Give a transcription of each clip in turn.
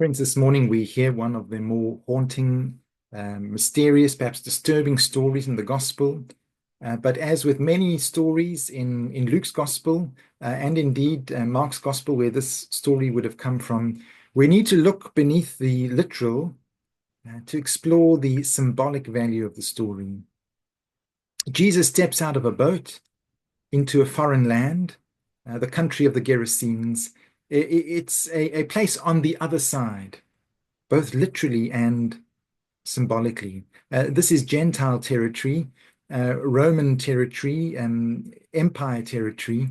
Friends, this morning we hear one of the more haunting, mysterious, perhaps disturbing stories in the gospel. But as with many stories in Luke's gospel, and indeed Mark's gospel, where this story would have come from, we need to look beneath the literal to explore the symbolic value of the story. Jesus steps out of a boat into a foreign land, the country of the Gerasenes. It's a place on the other side, both literally and symbolically. This is Gentile territory, Roman territory, empire territory.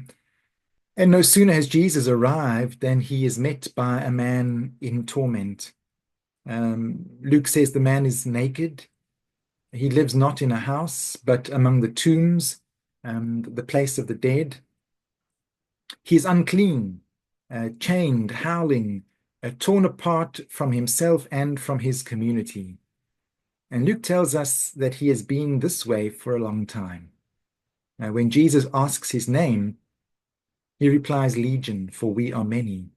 And no sooner has Jesus arrived than he is met by a man in torment. Luke says the man is naked. He lives not in a house, but among the tombs, the place of the dead. He is unclean, chained, howling, torn apart from himself and from his community. And Luke tells us that he has been this way for a long time. When Jesus asks his name, he replies, Legion, for we are many.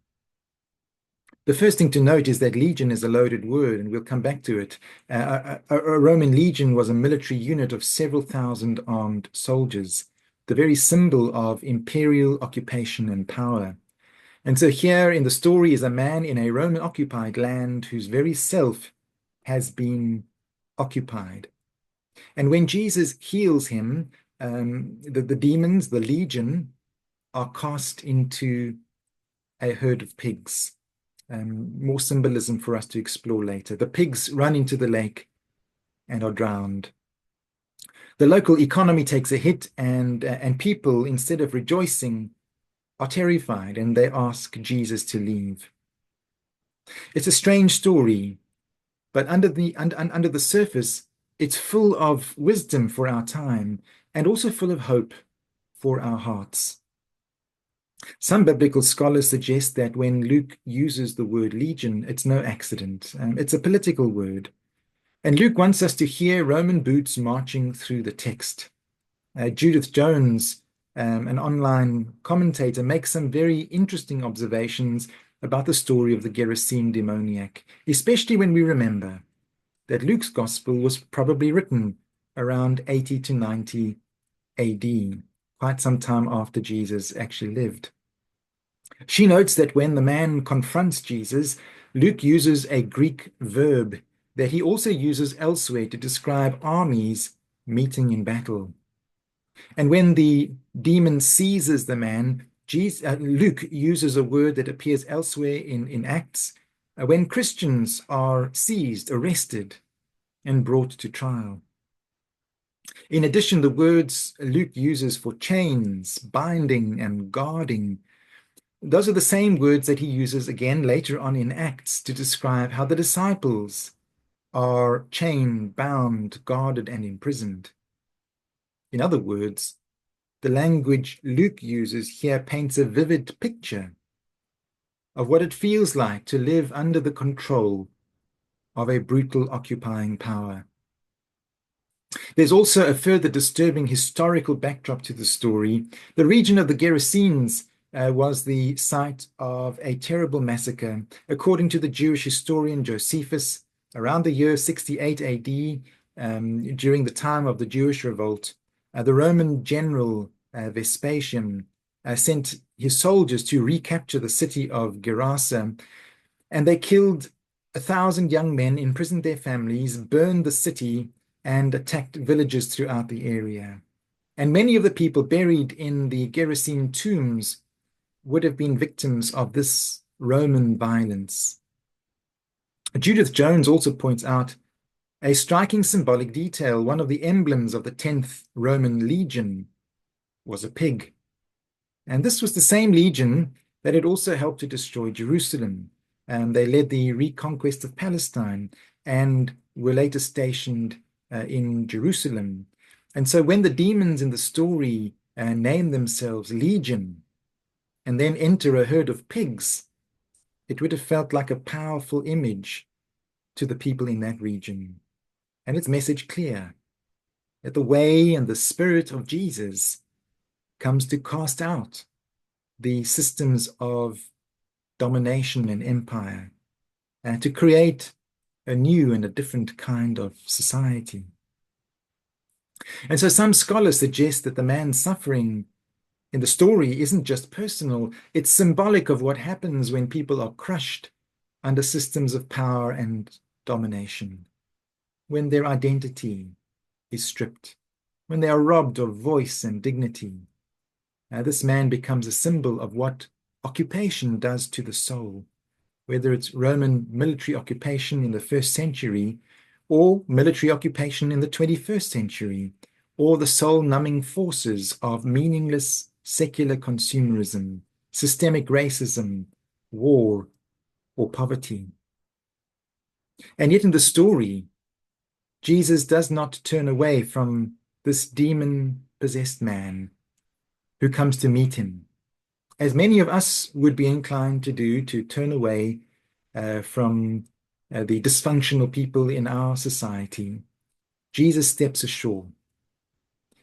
The first thing to note is that legion is a loaded word, and we'll come back to it. A Roman legion was a military unit of several thousand armed soldiers, the very symbol of imperial occupation and power. And so here in the story is a man in a Roman-occupied land whose very self has been occupied. And when Jesus heals him, the demons, the legion, are cast into a herd of pigs. More symbolism for us to explore later. The pigs run into the lake and are drowned. The local economy takes a hit, and people, instead of rejoicing, are terrified, and they ask Jesus to leave. It's a strange story, but under the surface, it's full of wisdom for our time and also full of hope for our hearts. Some biblical scholars suggest that when Luke uses the word legion, it's no accident. It's a political word. And Luke wants us to hear Roman boots marching through the text. Judith Jones, an online commentator, makes some very interesting observations about the story of the Gerasene demoniac, especially when we remember that Luke's gospel was probably written around 80 to 90 AD, quite some time after Jesus actually lived. She notes that when the man confronts Jesus, Luke uses a Greek verb that he also uses elsewhere to describe armies meeting in battle. And when the demon seizes the man, Luke uses a word that appears elsewhere in Acts, when Christians are seized, arrested, and brought to trial. In addition, the words Luke uses for chains, binding, and guarding, those are the same words that he uses again later on in Acts to describe how the disciples are chained, bound, guarded, and imprisoned. In other words, the language Luke uses here paints a vivid picture of what it feels like to live under the control of a brutal occupying power. There's also a further disturbing historical backdrop to the story. The region of the Gerasenes was the site of a terrible massacre. According to the Jewish historian Josephus, around the year 68 AD, during the time of the Jewish revolt, the Roman general Vespasian sent his soldiers to recapture the city of Gerasa, and they killed 1,000 young men, imprisoned their families, burned the city, and attacked villages throughout the area. And many of the people buried in the Gerasene tombs would have been victims of this Roman violence. Judith Jones also points out a striking symbolic detail. One of the emblems of the 10th Roman legion was a pig. And this was the same legion that had also helped to destroy Jerusalem. They led the reconquest of Palestine and were later stationed in Jerusalem. And so when the demons in the story name themselves Legion and then enter a herd of pigs, it would have felt like a powerful image to the people in that region. And its message clear, that the way and the spirit of Jesus comes to cast out the systems of domination and empire to create a new and a different kind of society. And so some scholars suggest that the man's suffering in the story isn't just personal, it's symbolic of what happens when people are crushed under systems of power and domination, when their identity is stripped, when they are robbed of voice and dignity. This man becomes a symbol of what occupation does to the soul, whether it's Roman military occupation in the first century or military occupation in the 21st century, or the soul-numbing forces of meaningless secular consumerism, systemic racism, war, or poverty. And yet in the story, Jesus does not turn away from this demon-possessed man who comes to meet him, as many of us would be inclined to do, to turn away from the dysfunctional people in our society. Jesus steps ashore.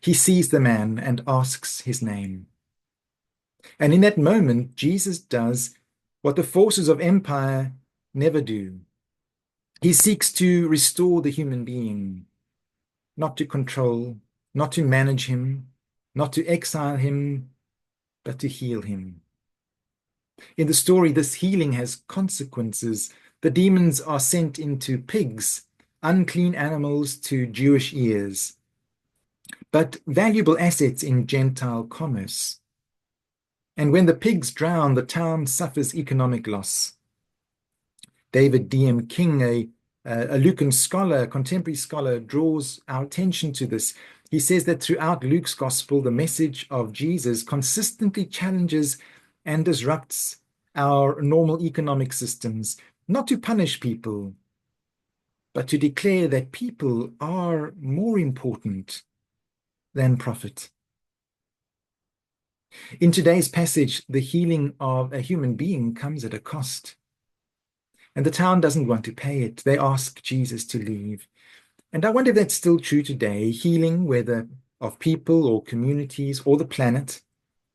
He sees the man and asks his name. And in that moment, Jesus does what the forces of empire never do. He seeks to restore the human being, not to control, not to manage him, not to exile him, but to heal him. In the story, this healing has consequences. The demons are sent into pigs, unclean animals to Jewish ears, but valuable assets in Gentile commerce. And when the pigs drown, the town suffers economic loss. David D.M. King, a Lucan scholar, a contemporary scholar, draws our attention to this. He says that throughout Luke's gospel, the message of Jesus consistently challenges and disrupts our normal economic systems, not to punish people, but to declare that people are more important than profit. In today's passage, the healing of a human being comes at a cost. And the town doesn't want to pay it. They ask Jesus to leave. And I wonder if that's still true today. Healing, whether of people or communities or the planet,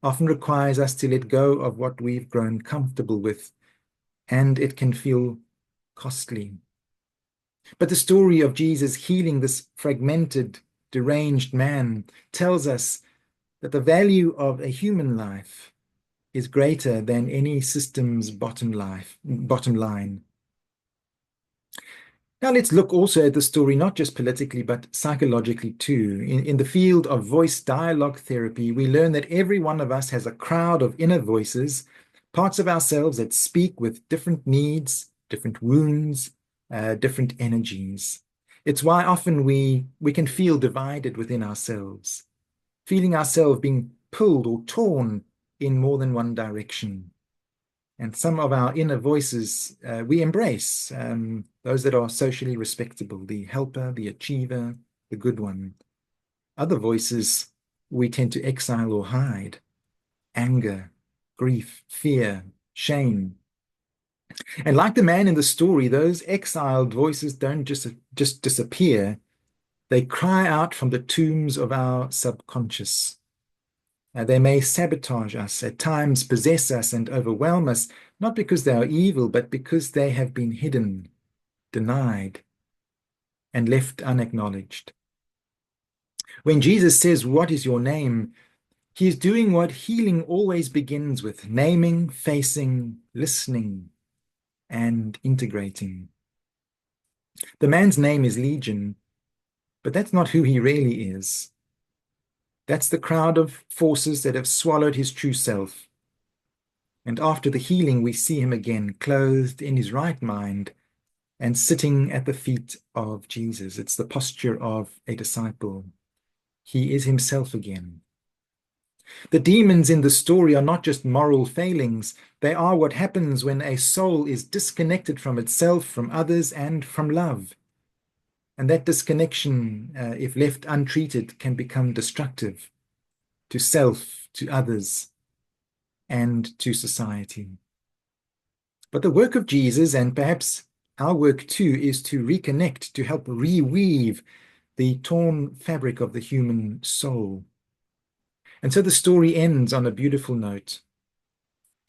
often requires us to let go of what we've grown comfortable with, and it can feel costly. But the story of Jesus healing this fragmented, deranged man tells us that the value of a human life is greater than any system's bottom line. Now let's look also at the story, not just politically, but psychologically too. In the field of voice dialogue therapy, we learn that every one of us has a crowd of inner voices, parts of ourselves that speak with different needs, different wounds, different energies. It's why often we can feel divided within ourselves, feeling ourselves being pulled or torn in more than one direction. And some of our inner voices we embrace, those that are socially respectable, the helper, the achiever, the good one. Other voices we tend to exile or hide: anger, grief, fear, shame. And like the man in the story, those exiled voices don't just disappear. They cry out from the tombs of our subconscious. They may sabotage us, at times possess us and overwhelm us, not because they are evil, but because they have been hidden, denied, and left unacknowledged. When Jesus says, "What is your name?" he is doing what healing always begins with: naming, facing, listening, and integrating. The man's name is Legion, but that's not who he really is. That's the crowd of forces that have swallowed his true self. And after the healing, we see him again, clothed in his right mind and sitting at the feet of Jesus. It's the posture of a disciple. He is himself again. The demons in the story are not just moral failings. They are what happens when a soul is disconnected from itself, from others, and from love. And that disconnection, if left untreated, can become destructive to self, to others, and to society. But the work of Jesus, and perhaps our work too, is to reconnect, to help reweave the torn fabric of the human soul. And so the story ends on a beautiful note.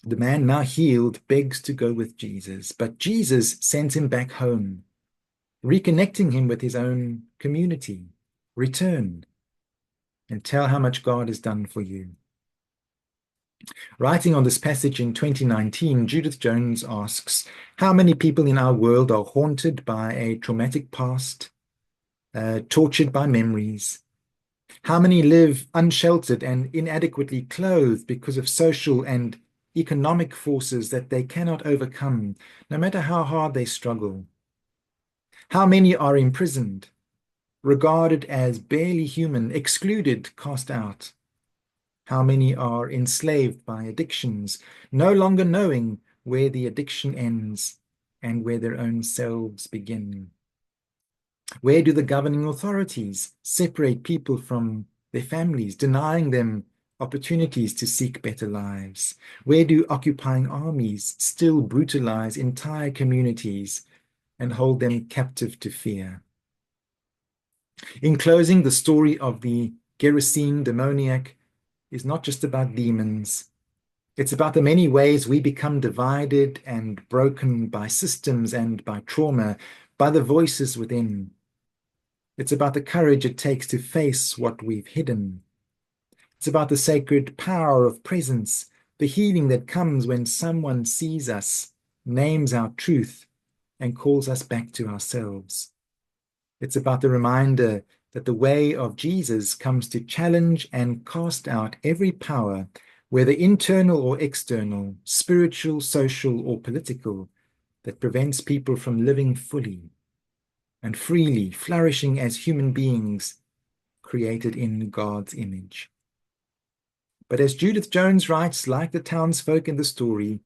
The man now healed begs to go with Jesus, but Jesus sends him back home, reconnecting him with his own community. Return and tell how much God has done for you. Writing on this passage in 2019, Judith Jones asks, how many people in our world are haunted by a traumatic past, tortured by memories? How many live unsheltered and inadequately clothed because of social and economic forces that they cannot overcome, no matter how hard they struggle? How many are imprisoned, regarded as barely human, excluded, cast out? How many are enslaved by addictions, no longer knowing where the addiction ends and where their own selves begin? Where do the governing authorities separate people from their families, denying them opportunities to seek better lives? Where do occupying armies still brutalize entire communities and hold them captive to fear? In closing, the story of the Gerasene demoniac is not just about demons. It's about the many ways we become divided and broken by systems and by trauma, by the voices within. It's about the courage it takes to face what we've hidden. It's about the sacred power of presence, the healing that comes when someone sees us, names our truth, and calls us back to ourselves. It's about the reminder that the way of Jesus comes to challenge and cast out every power, whether internal or external, spiritual, social, or political, that prevents people from living fully and freely, flourishing as human beings created in God's image. But as Judith Jones writes, like the townsfolk in the story,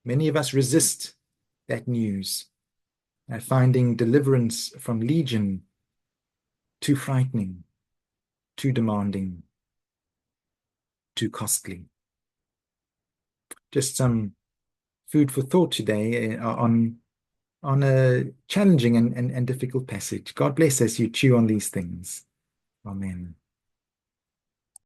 many of us resist that news, finding deliverance from Legion too frightening, too demanding, too costly. Just some food for thought today on a challenging and difficult passage. God bless as you chew on these things. Amen.